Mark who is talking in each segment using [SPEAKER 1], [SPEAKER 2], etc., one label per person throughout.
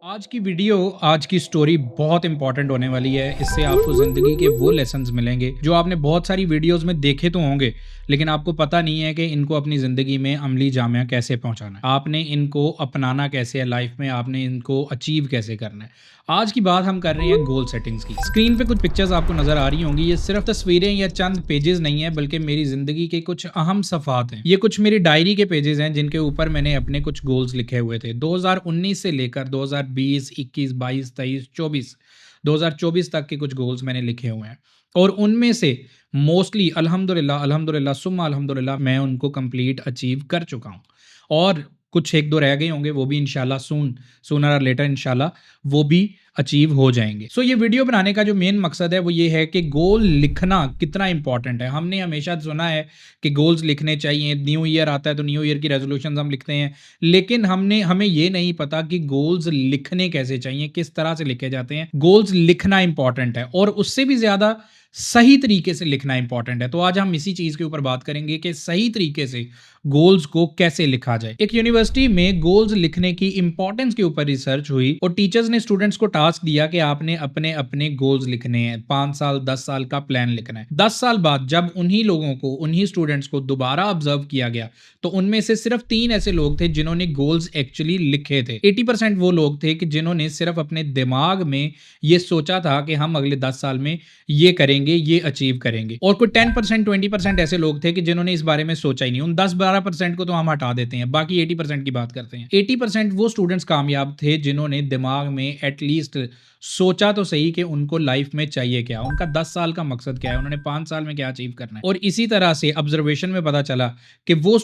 [SPEAKER 1] आज की वीडियो, आज की स्टोरी बहुत इंपॉर्टेंट होने वाली है। इससे आपको ज़िंदगी के वो लेसन्स मिलेंगे जो आपने बहुत सारी वीडियोस में देखे तो होंगे, लेकिन आपको पता नहीं है कि इनको अपनी ज़िंदगी में अमली जामिया कैसे पहुंचाना है, आपने इनको अपनाना कैसे है लाइफ में, आपने इनको अचीव कैसे करना है। आज की बात हम कर रहे हैं गोल सेटिंग्स की। स्क्रीन पे कुछ पिक्चर्स आपको नजर आ रही होंगी। ये सिर्फ तस्वीरें या चंद पेजेस नहीं है, बल्कि मेरी ज़िंदगी के कुछ अहम सफ़ात हैं। ये कुछ मेरी डायरी के पेजेस हैं जिनके ऊपर मैंने अपने कुछ गोल्स लिखे हुए थे 2019 से लेकर 2020, 21, 22, 23, 24, 2024 तक के कुछ गोल्स मैंने लिखे हुए हैं। और उनमें से मोस्टली अल्हम्दुलिल्लाह अल्हम्दुलिल्लाह सुम्मा अल्हम्दुलिल्लाह मैं उनको कंप्लीट अचीव कर चुका हूँ। और कुछ 1-2 रह गए होंगे, वो भी इंशाल्लाह सूनर और लेटर इंशाल्लाह वो भी अचीव हो जाएँगे। सो ये वीडियो बनाने का जो मेन मकसद है वो ये है कि गोल लिखना कितना इम्पोर्टेंट है। हमने हमेशा सुना है कि गोल्स लिखने चाहिए, न्यू ईयर आता है तो न्यू ईयर की रेज़ोल्यूशंस हम लिखते हैं। लेकिन हमें ये नहीं पता कि गोल्स लिखने कैसे चाहिए, किस तरह से लिखे जाते हैं। गोल्स लिखना इम्पोर्टेंट है और उससे भी ज़्यादा सही तरीके से लिखना इम्पोर्टेंट है। तो आज हम इसी चीज़ के ऊपर बात करेंगे कि सही तरीके से गोल्स को कैसे लिखा जाए। एक यूनिवर्सिटी में गोल्स लिखने की इंपॉर्टेंस के ऊपर रिसर्च हुई और टीचर्स ने स्टूडेंट्स को टास्क दिया कि आपने अपने अपने गोल्स लिखने हैं। 5 साल 10 साल का प्लान लिखना है। 10 साल बाद जब उन्हीं स्टूडेंट्स को दोबारा ऑब्जर्व किया गया तो उनमें से सिर्फ 3 ऐसे लोग थे जिन्होंने गोल्स एक्चुअली लिखे थे। 80% वो लोग थे कि जिन्होंने सिर्फ अपने दिमाग में ये सोचा था कि हम अगले 10 साल में ये करेंगे, ये अचीव करेंगे। और कोई 10% 20% ऐसे लोग थे कि जिन्होंने इस बारे में सोचा ही नहीं। उन 10-12% को तो हम हटा देते हैं, बाकी 80% की बात करते हैं। 80% वो स्टूडेंट्स कामयाब थे जिन्होंने दिमाग में एटलीस्ट सोचा तो सही कि उनको लाइफ में चाहिए क्या, उनका 10 साल का मकसद क्या है, उन्होंने 5 साल में क्या अचीव करना है। और इसी तरह से ऑब्जर्वेशन में पता चला कि वो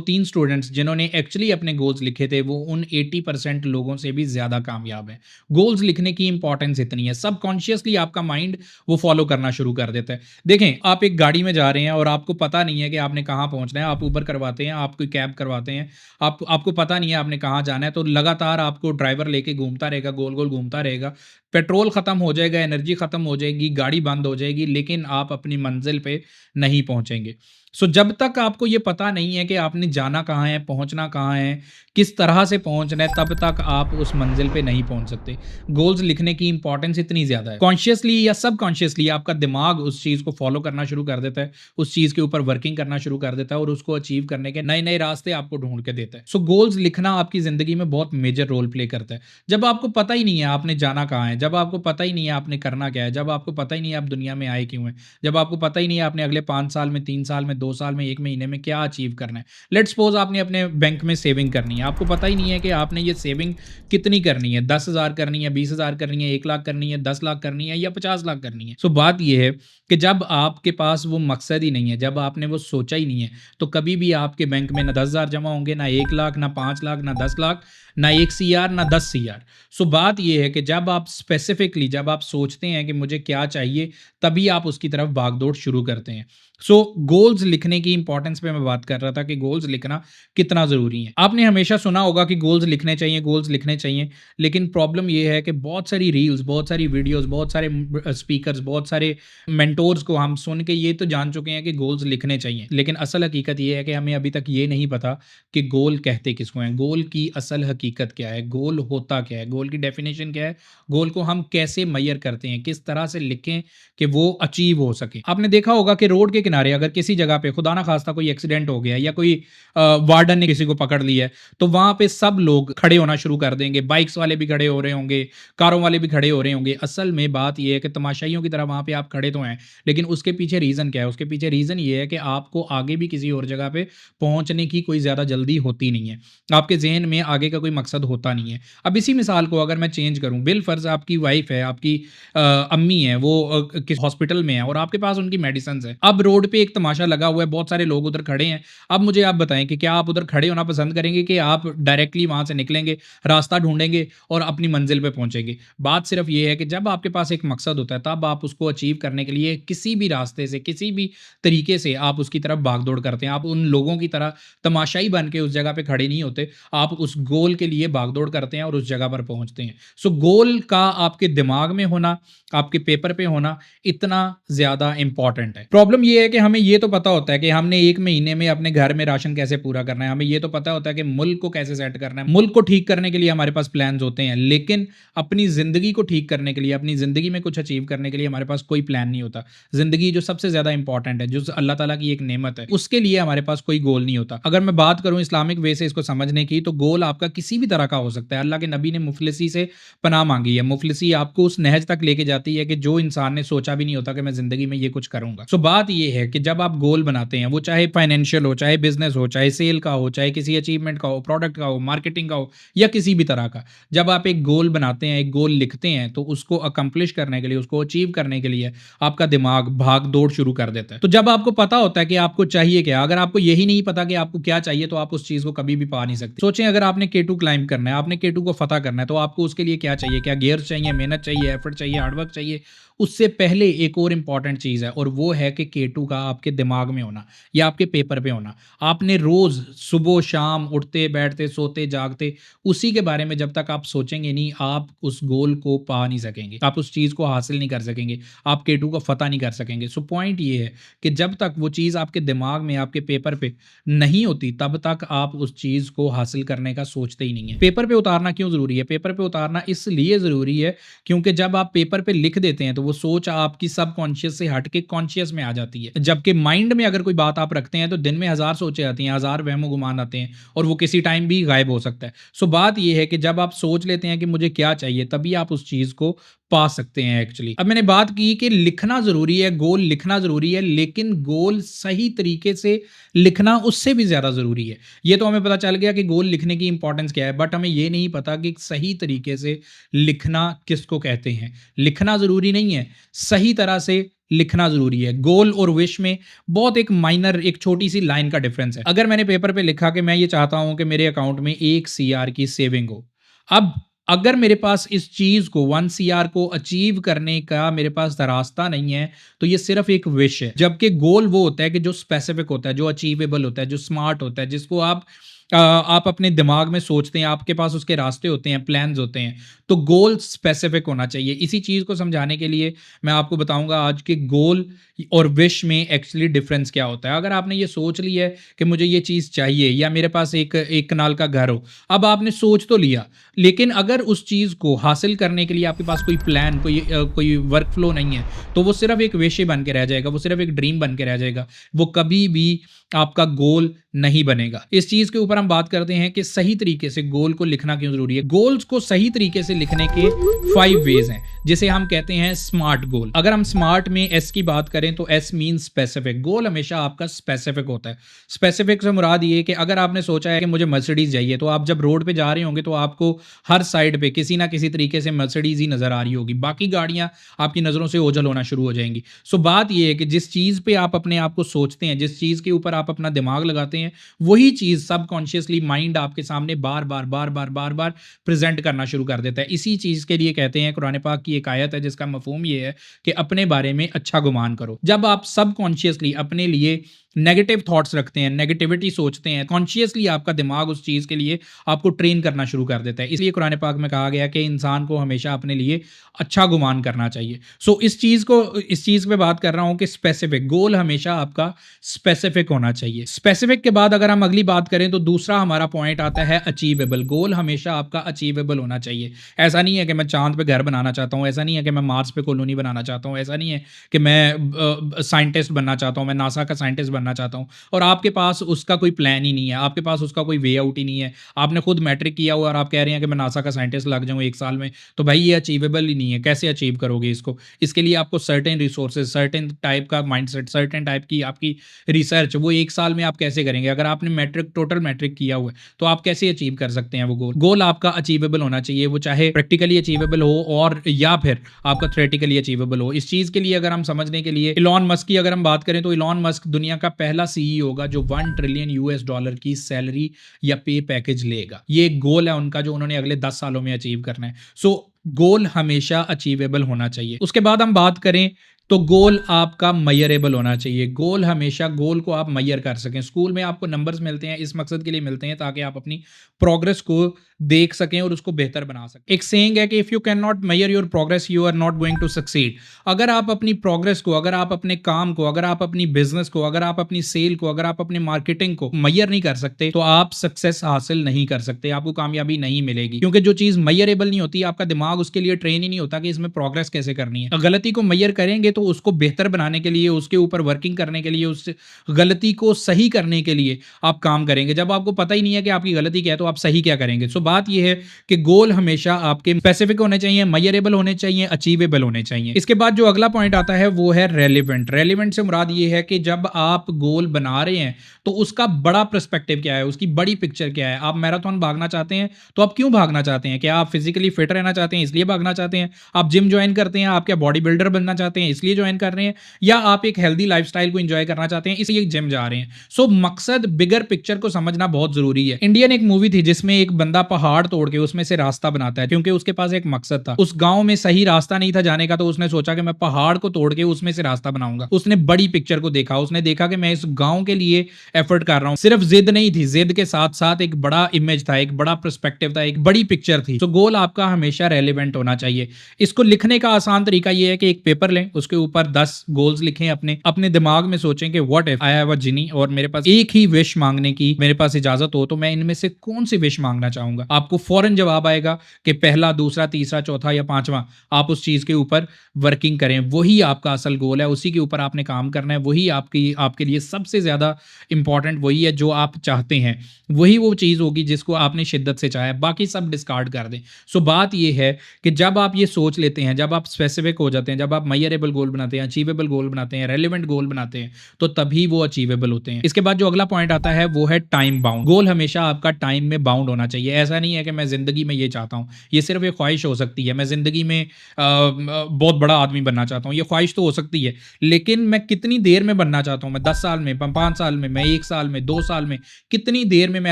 [SPEAKER 1] 3 स्टूडेंट्स जिन्होंने एक्चुअली अपने गोल्स लिखे थे वो उन 80% लोगों से भी ज़्यादा कामयाब हैं। गोल्स लिखने की इंपॉर्टेंस इतनी है, सबकॉन्शियसली आपका माइंड वो फॉलो करना शुरू कर देता है। देखें, आप एक गाड़ी में जा रहे हैं और आपको पता नहीं है कि आपने कहाँ पहुँचना है, आप उबर करवाते हैं, आप कोई कैब करवाते हैं, आपको पता नहीं है आपने कहाँ जाना है, तो लगातार आपको ड्राइवर लेके घूमता रहेगा, गोल-गोल घूमता रहेगा। पेट्रोल खत्म हो जाएगा, एनर्जी खत्म हो जाएगी, गाड़ी बंद हो जाएगी, लेकिन आप अपनी मंज़िल पे नहीं पहुँचेंगे। सो जब तक आपको ये पता नहीं है कि आपने जाना कहाँ है, पहुँचना कहाँ है, किस तरह से पहुँचना है, तब तक आप उस मंज़िल पे नहीं पहुँच सकते। गोल्स लिखने की इंपॉर्टेंस इतनी ज़्यादा है। कॉन्शियसली या सबकॉन्शियसली आपका दिमाग उस चीज़ को फ़ॉलो करना शुरू कर देता है, उस चीज़ के ऊपर वर्किंग करना शुरू कर देता है और उसको अचीव करने के नए-नए रास्ते आपको ढूँढ के देता है। सो गोल्स लिखना आपकी ज़िंदगी में बहुत मेजर रोल प्ले करता है। जब आपको पता ही नहीं है आपने जाना कहाँ है, जब आपको पता ही नहीं है आपने करना क्या है, जब आपको पता ही नहीं है आप दुनिया में आए क्यों हैं, जब आपको पता ही नहीं है आपने अगले 5 साल में, 3 साल में, 2 साल में, 1 महीने में क्या अचीव करना है। लेट्स सपोज़ आपने अपने बैंक में सेविंग करनी है, आपको पता ही नहीं है कि आपने ये सेविंग कितनी करनी है, 10,000 करनी है, 20,000 करनी है, 1 लाख करनी है, 10 लाख करनी है या 50 लाख करनी है। सो बात ये है कि जब आपके पास वो मकसद ही नहीं है, जब आपने वो सोचा ही नहीं है, तो कभी भी आपके बैंक में ना 10,000 जमा होंगे, ना 1 लाख, ना 5 लाख, ना 10 लाख, ना 1 सीआर, ना 10 सीआर। सो बात ये है कि जब आप स्पेसिफिकली जब आप सोचते हैं कि मुझे क्या चाहिए, तभी आप उसकी तरफ भाग-दौड़ शुरू करते हैं। सो गोल्स लिखने की इंपॉर्टेंस पे मैं बात कर रहा था कि गोल्स लिखना कितना ज़रूरी है। आपने हमेशा सुना होगा कि गोल्स लिखने चाहिए, गोल्स लिखने चाहिए, लेकिन प्रॉब्लम ये है कि बहुत सारी रील्स, बहुत सारी वीडियोज़, बहुत सारे स्पीकर्स, बहुत सारे मेंटोर्स को हम सुन के ये तो जान चुके हैं कि गोल्स लिखने चाहिए। लेकिन असल हकीकत ये है कि हमें अभी तक ये नहीं पता कि गोल कहते किसको हैं, गोल की असल हकीकत क्या है, गोल होता क्या है, गोल की डेफिनेशन क्या है, गोल को हम कैसे मेज़र करते हैं, किस तरह से लिखें कि वो अचीव हो सके। आपने देखा होगा कि रोड के किनारे अगर किसी जगह पे खुदा ना खास्ता कोई एक्सीडेंट हो गया या कोई वार्डन ने किसी को पकड़ लिया है, तो वहाँ पे सब लोग खड़े होना शुरू कर देंगे, बाइक्स वाले भी खड़े हो रहे होंगे, कारों वाले भी खड़े हो रहे होंगे। असल में बात ये है कि तमाशाइयों की तरह वहाँ पे आप खड़े तो हैं, लेकिन उसके पीछे रीज़न क्या है? उसके पीछे रीज़न ये है कि आपको आगे भी किसी और जगह पे पहुँचने की कोई ज़्यादा जल्दी होती नहीं है। आपके ज़हन में आगे का कोई मकसद होता नहीं है। अब इसी मिसाल को अगर मैं चेंज करूँ, बिल-फ़र्ज़ आपकी वाइफ़ है, आपकी अम्मी हैं, वो किस हॉस्पिटल में हैं और आपके पास उनकी मेडिसिन्स हैं। अब रोड पे एक तमाशा लगा हुआ है, बहुत सारे लोग उधर खड़े हैं। अब मुझे आप बताएँ कि क्या आप उधर खड़े होना पसंद करेंगे कि आप डायरेक्टली वहाँ से निकलेंगे, रास्ता ढूँढेंगे और अपनी मंज़िल पे पहुँचेंगे? बात सिर्फ़ ये है कि जब आपके पास एक मकसद होता है, तब आप उसको अचीव करने के लिए किसी भी रास्ते से, किसी भी तरीके से आप उसकी तरफ भाग-दौड़ करते हैं। आप उन लोगों की तरह तमाशाई बन के उस जगह पे खड़े नहीं होते। आप उस गोल के लिए भाग-दौड़ करते हैं और उस जगह पर पहुँचते हैं। सो गोल का आपके दिमाग में होना, आपके पेपर पे होना इतना ज़्यादा इम्पोर्टेंट है। प्रॉब्लम ये है कि हमें ये तो पता होता है कि हमने 1 महीने में अपने घर में राशन कैसे पूरा करना है, हमें ये तो पता होता है कि मुल्क को कैसे सेट करना है, मुल्क को ठीक करने के लिए हमारे पास प्लान्स होते हैं, लेकिन अपनी ज़िंदगी को ठीक करने के लिए, अपनी ज़िंदगी में कुछ अचीव करने के लिए हमारे पास कोई प्लान नहीं होता। ज़िंदगी जो सबसे ज़्यादा इंपॉर्टेंट है, जो अल्लाह ताला की एक नेमत है, उसके लिए हमारे पास कोई गोल नहीं होता। अगर मैं बात करूँ इस्लामिक वे से इसको समझने की, तो गोल आपका किसी भी तरह का हो सकता है। अल्लाह के नबी ने मुफलिसी से पनाह मांगी है। मुफलिसी आपको उस नहज तक लेके जाती है कि जो इंसान ने सोचा भी नहीं होता कि मैं ज़िंदगी में ये कुछ करूँगा। सो बात ये है कि जब आप गोल बनाते हैं, वो चाहे फाइनेंशियल हो, चाहे बिज़नेस हो, चाहे सेल का हो, चाहे किसी अचीवमेंट का हो, प्रोडक्ट का हो, मार्केटिंग का हो या किसी भी तरह का। जब आप एक गोल बनाते हैं, एक गोल लिखते हैं, तो उसको अकम्प्लिश करने के लिए, उसको अचीव करने के लिए आपका दिमाग भाग-दौड़ शुरू कर देता है। तो जब आपको पता होता है कि आपको चाहिए क्या, अगर आपको यही नहीं पता कि आपको क्या चाहिए, तो आप उस चीज़ को कभी भी पा नहीं सकते। सोचें अगर आपने K2 क्लाइंब करना है, आपने K2 को फ़तह करना है, तो आपको उसके लिए क्या चाहिए? क्या गियर्स चाहिए, मेहनत चाहिए, एफर्ट चाहिए, हार्ड वर्क चाहिए? उससे पहले एक और इम्पॉर्टेंट चीज़ है और वो है कि K2 का आपके दिमाग में होना या आपके पेपर पे होना। आपने रोज़ सुबह-शाम उठते, बैठते, सोते, जागते उसी के बारे में जब तक आप सोचेंगे नहीं, आप उस गोल को पा नहीं सकेंगे। आप उस चीज़ को हासिल नहीं कर सकेंगे। आप K2 को फ़तह नहीं कर सकेंगे। सो पॉइंट ये है कि जब तक वो चीज़ आपके दिमाग में, आपके पेपर पे नहीं होती, तब तक आप उस चीज़ को हासिल करने का सोचते ही नहीं हैं। पेपर पे उतारना क्यों ज़रूरी है? पेपर पे उतारना इसलिए ज़रूरी है क्योंकि जब आप पेपर पे लिख देते हैं, तो वो सोच आपकी सबकॉन्शियस से हट के कॉन्शियस में आ जाती है। जबकि माइंड में अगर कोई बात आप रखते हैं, तो दिन में हज़ार सोचें आती हैं, हज़ार वहम-ओ-गुमान आते हैं और वो किसी टाइम भी गायब हो सकता है। सो बात ये है कि जब आप सोच लेते हैं कि मुझे क्या चाहिए, तभी आप उस चीज़ को पा सकते हैं एक्चुअली। अब मैंने बात की कि लिखना ज़रूरी है, गोल लिखना ज़रूरी है, लेकिन गोल सही तरीके से लिखना उससे भी ज़्यादा ज़रूरी है। ये तो हमें पता चल गया कि गोल लिखने की इम्पोर्टेंस क्या है, बट हमें ये नहीं पता कि सही तरीके से लिखना किसको कहते हैं। लिखना ज़रूरी नहीं है, सही तरह से लिखना ज़रूरी है। गोल और विश में बहुत एक माइनर, एक छोटी-सी लाइन का डिफ़रेंस है। अगर मैंने पेपर पे लिखा कि मैं ये चाहता हूँ कि मेरे अकाउंट में 1 सीआर की सेविंग हो। अब अगर मेरे पास इस चीज़ को 1 सीआर को अचीव करने का मेरे पास रास्ता नहीं है, तो ये सिर्फ़ एक विश है। जबकि गोल वो होता है कि जो स्पेसिफ़िक होता है, जो अचीवेबल होता है, जो स्मार्ट होता है, जिसको आप अपने दिमाग में सोचते हैं, आपके पास उसके रास्ते होते हैं, प्लान्स होते हैं। तो गोल स्पेसिफ़िक होना चाहिए। इसी चीज़ को समझाने के लिए मैं आपको बताऊँगा आज के गोल और विश में एक्चुअली डिफ़रेंस क्या होता है। अगर आपने ये सोच लिया है कि मुझे ये चीज़ चाहिए या मेरे पास एक 1 कनाल का घर हो, अब आपने सोच तो लिया, लेकिन अगर उस चीज़ को हासिल करने के लिए आपके पास कोई प्लान, कोई वर्क फ्लो नहीं है, तो वो सिर्फ़ एक विश ही बन के रह जाएगा, वो सिर्फ़ एक ड्रीम बन के रह जाएगा। वो कभी भी आपका गोल नहीं बनेगा। इस चीज़ के ऊपर हम बात करते हैं कि सही तरीके से गोल को लिखना क्यों ज़रूरी है। गोल्स को सही तरीके से लिखने के 5 वेज़ हैं, जिसे हम कहते हैं स्मार्ट गोल। अगर हम स्मार्ट में एस की बात करें, तो एस मीन्स स्पेसिफ़िक। गोल हमेशा आपका स्पेसिफ़िक होता है। स्पेसिफ़िक से मुराद ये है कि अगर आपने सोचा है कि मुझे मर्सिडीज़ चाहिए, तो आप जब रोड पे जा रहे होंगे, तो आपको हर साइड पे किसी न किसी तरीके से मर्सिडीज़ ही नज़र आ रही होगी। बाकी गाड़ियाँ आपकी नज़रों से ओझल होना शुरू हो जाएँगी। सो बात ये है कि जिस चीज़ पे आप अपने आप को सोचते हैं, जिस चीज़ के ऊपर आप अपना दिमाग लगाते हैं, वही चीज़ सबकॉन्शियसली माइंड आपके सामने बार-बार प्रेज़ेंट करना शुरू कर देता है। इसी चीज़ के लिए कहते हैं, कुरान पाक की एक आयत है जिसका मफ़हूम ये है कि अपने बारे में अच्छा गुमान करो। जब आप सबकॉन्शियसली अपने लिए नेगेटिव थॉट्स रखते हैं, नेगेटिविटी सोचते हैं, कॉन्शियसली आपका दिमाग उस चीज़ के लिए आपको ट्रेन करना शुरू कर देता है। इसलिए कुरान पाक में कहा गया कि इंसान को हमेशा अपने लिए अच्छा गुमान करना चाहिए। सो इस चीज़ पे बात कर रहा हूँ कि स्पेसिफ़िक गोल हमेशा आपका स्पेसिफ़िक होना चाहिए। स्पेसिफ़िक के बाद अगर हम अगली बात करें, तो दूसरा हमारा पॉइंट आता है अचीवेबल। गोल हमेशा आपका अचीवेबल होना चाहिए। ऐसा नहीं है कि मैं चाँद पे घर बनाना चाहता हूँ, ऐसा नहीं है कि मैं मार्स पे कॉलोनी बनाना चाहता हूँ, ऐसा नहीं है कि मैं साइंटिस्ट बनना चाहता हूँ, मैं नासा का साइंटिस्ट बनना चाहता हूँ और आपके पास उसका कोई प्लान ही नहीं है, आपके पास उसका कोई वे आउट ही नहीं है। आपने खुद मैट्रिक किया हुआ और आप कह रहे हैं कि मैं नासा का साइंटिस्ट लग जाऊँ 1 साल में, तो भाई ये अचीवेबल ही नहीं है। कैसे अचीव करोगे इसको? इसके लिए आपको सर्टेन रिसोर्सेज़, सर्टेन टाइप का माइंडसेट, सर्टेन टाइप की आपकी रिसर्च, वो 1 साल में आप कैसे करेंगे? अगर आपने टोटल मैट्रिक किया हुआ है, तो आप कैसे अचीव कर सकते हैं वो गोल? गोल आपका अचीवेबल होना चाहिए, वो चाहे प्रैक्टिकली अचीवेबल हो और या फिर आपका थ्योरेटिकली अचीवेबल हो। इस चीज़ के लिए अगर हम समझने के लिए इलॉन मस्क की अगर हम बात करें, तो इलॉन मस्क दुनिया का पहला सीईओ होगा जो $1 ट्रिलियन की सैलरी या पे पैकेज लेगा। ये एक गोल है उनका जो उन्होंने अगले 10 सालों में अचीव करना है। सो गोल हमेशा अचीवेबल होना चाहिए। उसके बाद हम बात करें, तो गोल आपका मेजरेबल होना चाहिए। गोल हमेशा गोल को आप मेजर कर सकें। स्कूल में आपको नंबर्स मिलते हैं, इस मकसद के लिए मिलते हैं ताकि आप अपनी प्रोग्रेस को देख सकें और उसको बेहतर बना सकें। एक सेइंग है कि if you can not measure your progress you are not going to succeed. अगर आप अपनी प्रोग्रेस को, अगर आप अपने काम को, अगर आप अपनी बिजनेस को, अगर आप अपनी सेल को, अगर आप अपनी मार्केटिंग को मेजर नहीं कर सकते तो आप सक्सेस हासिल नहीं कर सकते, आपको कामयाबी नहीं मिलेगी। क्योंकि जो चीज मेजरेबल नहीं होती, आपका दिमाग उसके लिए ट्रेन ही नहीं होता कि इसमें प्रोग्रेस कैसे करनी है। गलती को मेजर करेंगे तो उसको बेहतर बनाने के लिए, उसके ऊपर वर्किंग करने के लिए, उस गलती को सही करने के लिए आप काम करेंगे। जब आपको पता ही नहीं है कि आपकी गलती क्या है तो आप सही क्या करेंगे। सो बात यह है कि गोल हमेशा आपके स्पेसिफिक होने चाहिए, मेजरेबल होने चाहिए, अचीवेबल होने चाहिए। इसके बाद जो अगला पॉइंट आता है वो है रेलिवेंट। रेलिवेंट से मुराद ये है कि जब आप गोल बना रहे हैं तो उसका बड़ा पर्सपेक्टिव क्या है, उसकी बड़ी पिक्चर क्या है। आप मैराथन भागना चाहते हैं तो आप क्यों भागना चाहते हैं? क्या आप फिजिकली फिट रहना चाहते हैं इसलिए भागना चाहते हैं? आप जिम ज्वाइन करते हैं, आप क्या बॉडी बिल्डर बनना चाहते हैं इसलिए ज्वाइन कर रहे हैं? या आप एक हेल्दी लाइफस्टाइल को एंजॉय करना चाहते हैं इसलिए जिम जा रहे हैं? सो मकसद, बिगर पिक्चर को समझना बहुत जरूरी है। इंडियन एक मूवी थी जिसमें एक बंदा पहाड़ तोड़ के उसमें से रास्ता बनाता है, क्योंकि उसके पास एक मकसद था। उस गांव में सही रास्ता नहीं था जाने का, तो उसने सोचा कि मैं पहाड़ को तोड़ के उसमें से रास्ता बनाऊंगा। उसने बड़ी पिक्चर को देखा, उसने देखा कि मैं इस गांव के लिए एफर्ट कर रहा हूं। सिर्फ जिद नहीं थी, जिद के साथ साथ एक बड़ा इमेज था, एक बड़ा पर्सपेक्टिव था, एक बड़ी पिक्चर थी। तो गोल आपका हमेशा रेलिवेंट होना चाहिए। इसको लिखने का आसान तरीका यह है कि एक पेपर लें, उसके ऊपर 10 गोल्स लिखें, अपने दिमाग में सोचें कि what if I have a genie और मेरे पास एक ही विश मांगने की मेरे पास इजाजत हो तो मैं इनमें से कौन सी विश मांगना चाहूंगा। आपको फौरन जवाब आएगा कि पहला, दूसरा, तीसरा, चौथा या पांचवा। आप उस चीज के ऊपर वर्किंग करें, वही आपका असल गोल है, उसी के ऊपर आपने काम करना है, वही आपके लिए सबसे ज्यादा इंपॉर्टेंट वही है जो आप चाहते हैं, वही वो चीज होगी जिसको आपने शिद्दत से चाहा है, बाकी सब डिस्कार्ड कर दें। सो बात यह है कि जब आप ये सोच लेते हैं, जब आप स्पेसिफिक हो जाते हैं, जब आप मेजरेबल गोल बनाते हैं, अचीवेबल गोल बनाते हैं, रेलिवेंट गोल बनाते हैं, तो तभी वो अचीवेबल होते हैं। इसके बाद जो अगला पॉइंट आता है वो है टाइम बाउंड। गोल हमेशा आपका टाइम में बाउंड होना चाहिए। ऐसा नहीं है कि मैं जिंदगी में ये चाहता हूं, ये सिर्फ एक ख्वाहिश हो सकती है। मैं जिंदगी में बहुत बड़ा आदमी बनना चाहता हूं, ये ख्वाहिश तो हो सकती है, लेकिन मैं कितनी देर में बनना चाहता हूं, मैं 10 साल में, 5 साल में, मैं 1 साल में, 2 साल में, कितनी देर में मैं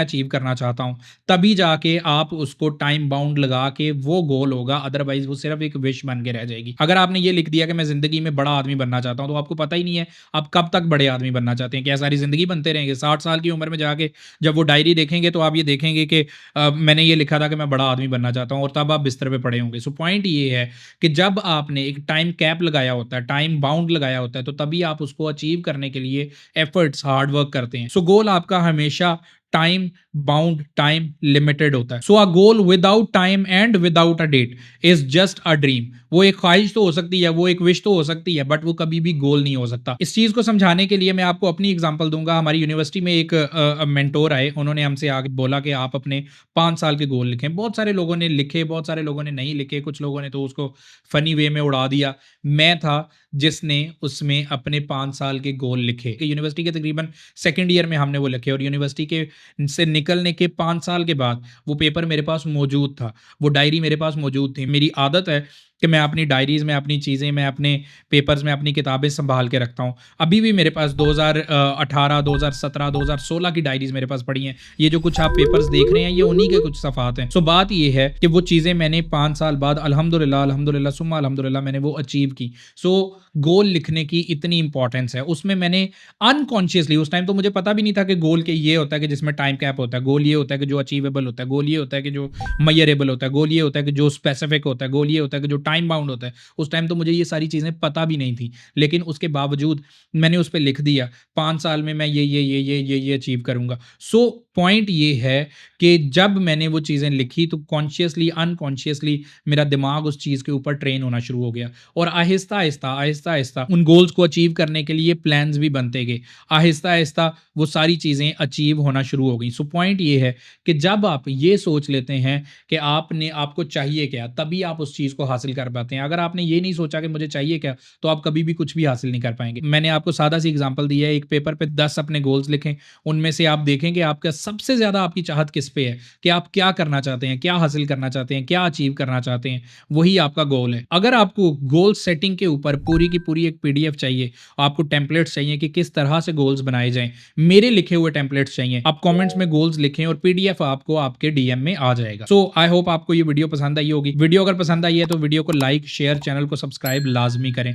[SPEAKER 1] अचीव करना चाहता हूं, तभी जाके आप उसको टाइम बाउंड लगा के वो गोल होगा। अदरवाइज वो सिर्फ एक विश बन के रह जाएगी। अगर आपने ये लिख दिया कि मैं जिंदगी में बड़ा आदमी बनना चाहता हूं, तो आपको पता ही नहीं है आप कब तक बड़े आदमी बनना चाहते हैं। क्या सारी जिंदगी बनते रहेंगे? 60 साल की उम्र में जाके जब वो डायरी देखेंगे तो आप ये देखेंगे कि मैंने ये लिखा था कि मैं बड़ा आदमी बनना चाहता हूं, और तब आप बिस्तर पे पड़े होंगे। सो पॉइंट ये है कि जब आपने एक टाइम कैप लगाया होता है, टाइम बाउंड लगाया होता है, तो तभी आप उसको अचीव करने के लिए एफर्ट्स, हार्ड वर्क करते हैं। सो गोल आपका हमेशा टाइम बाउंड, टाइम लिमिटेड होता है। So a goal without time and without a date is just a dream. वो एक ख्वाहिश तो हो सकती है, वो एक विश तो हो सकती है, बट वो कभी भी गोल नहीं हो सकता। इस चीज को समझाने के लिए मैं आपको अपनी एग्जांपल दूंगा। हमारी यूनिवर्सिटी में एक मेंटोर आए, उन्होंने हमसे आगे बोला कि आप अपने 5 साल के गोल लिखें। बहुत सारे लोगों ने लिखे, बहुत सारे लोगों ने नहीं लिखे, कुछ लोगों ने तो उसको फनी वे में उड़ा दिया। मैं था जिसने उसमें अपने 5 साल के गोल लिखे। यूनिवर्सिटी के तकरीबन सेकेंड ईयर में हमने वो लिखे, और यूनिवर्सिटी के से निकलने के 5 साल के बाद वो पेपर मेरे पास मौजूद था, वो डायरी मेरे पास मौजूद थी। मेरी आदत है कि मैं अपनी डायरीज में अपनी चीज़ें, मैं अपने पेपर्स में अपनी किताबें संभाल के रखता हूँ। अभी भी मेरे पास 2018, 2017, 2016 की डायरीज मेरे पास पड़ी हैं। ये जो कुछ आप पेपर्स देख रहे हैं ये उन्हीं के कुछ सफ़ात हैं। सो बात ये है कि वो चीज़ें मैंने 5 साल बाद अल्हम्दुलिल्लाह अल्हम्दुलिल्लाह सुम्मा अल्हम्दुलिल्लाह मैंने वो अचीव की। सो गोल लिखने की इतनी इंपॉर्टेंस है। उसमें मैंने अनकॉन्शियसली, उस टाइम तो मुझे पता भी नहीं था कि गोल के ये होता है कि जिसमें टाइम कैप होता है, गोल ये होता है कि जो अचीवेबल होता है, गोल ये होता है कि जो मेजरेबल होता है, गोल ये होता है कि जो स्पेसिफिक होता है, गोल ये होता है कि जो टाइम बाउंड होता है। उस टाइम तो मुझे ये सारी चीज़ें पता भी नहीं थी, लेकिन उसके बावजूद मैंने उस पे लिख दिया 5 साल में मैं ये अचीव करूँगा। सो पॉइंट ये है कि जब मैंने वो चीज़ें लिखी तो कॉन्शियसली अनकॉन्शियसली मेरा दिमाग उस चीज़ के ऊपर ट्रेन होना शुरू हो गया, और आहिस्ता-आहिस्ता उन गोल्स को अचीव करने के लिए प्लान्स भी बनते गए। आहिस्ता-आहिस्ता वो सारी चीज़ें अचीव होना शुरू हो गई। सो पॉइंट ये है कि जब आप ये सोच लेते हैं कि आपको चाहिए क्या, तभी आप उस चीज़ को हासिल कर पाते हैं। अगर आपने ये नहीं सोचा कि मुझे चाहिए क्या, तो आप कभी भी कुछ भी हासिल नहीं कर पाएँगे। मैंने आपको सादा सी एग्ज़ाम्पल दी है, एक पेपर पे 10 अपने गोल्स लिखें, उनमें से आप देखें कि आपका सबसे ज़्यादा आपकी चाहत किस पे है, कि आप क्या करना चाहते हैं, क्या हासिल करना चाहते हैं, क्या अचीव करना चाहते हैं, वही आपका गोल है। अगर आपको गोल सेटिंग के ऊपर पूरी की पूरी एक पीडीएफ चाहिए, आपको टेम्पलेट्स चाहिए कि किस तरह से गोल्स बनाए जाएँ, मेरे लिखे हुए टेम्पलेट्स चाहिए, आप कमेंट्स में गोल्स लिखें और पीडीएफ आपको आपके डीएम में आ जाएगा। सो आई होप आपको ये वीडियो पसंद आई होगी। वीडियो अगर पसंद आई है तो वीडियो को लाइक, शेयर, चैनल को सब्सक्राइब लाजमी करें।